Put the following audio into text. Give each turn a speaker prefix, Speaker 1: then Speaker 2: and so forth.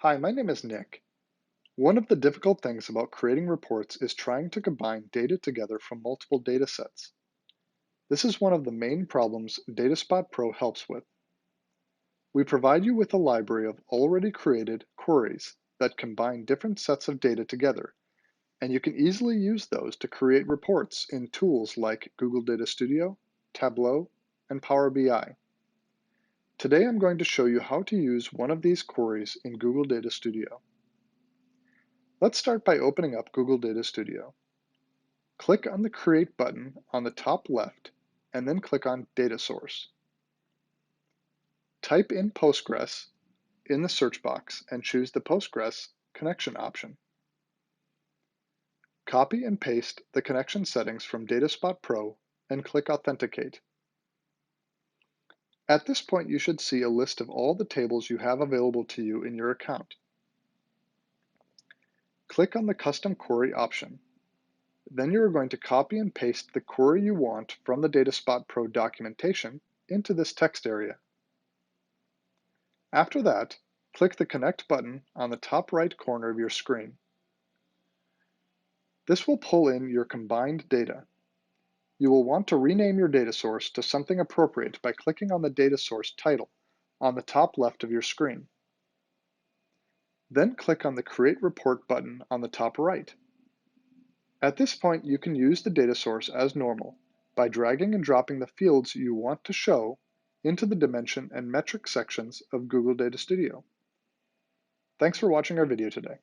Speaker 1: Hi, my name is Nick. One of the difficult things about creating reports is trying to combine data together from multiple data sets. This is one of the main problems DataSpot Pro helps with. We provide you with a library of already created queries that combine different sets of data together, and you can easily use those to create reports in tools like Google Data Studio, Tableau, and Power BI. Today I'm going to show you how to use one of these queries in Google Data Studio. Let's start by opening up Google Data Studio. Click on the Create button on the top left, and then click on Data Source. Type in Postgres in the search box and choose the Postgres connection option. Copy and paste the connection settings from DataSpot Pro and click Authenticate. At this point, you should see a list of all the tables you have available to you in your account. Click on the Custom Query option. Then you are going to copy and paste the query you want from the DataSpot Pro documentation into this text area. After that, click the Connect button on the top right corner of your screen. This will pull in your combined data. You will want to rename your data source to something appropriate by clicking on the data source title on the top left of your screen. Then click on the Create Report button on the top right. At this point, you can use the data source as normal by dragging and dropping the fields you want to show into the dimension and metric sections of Google Data Studio. Thanks for watching our video today.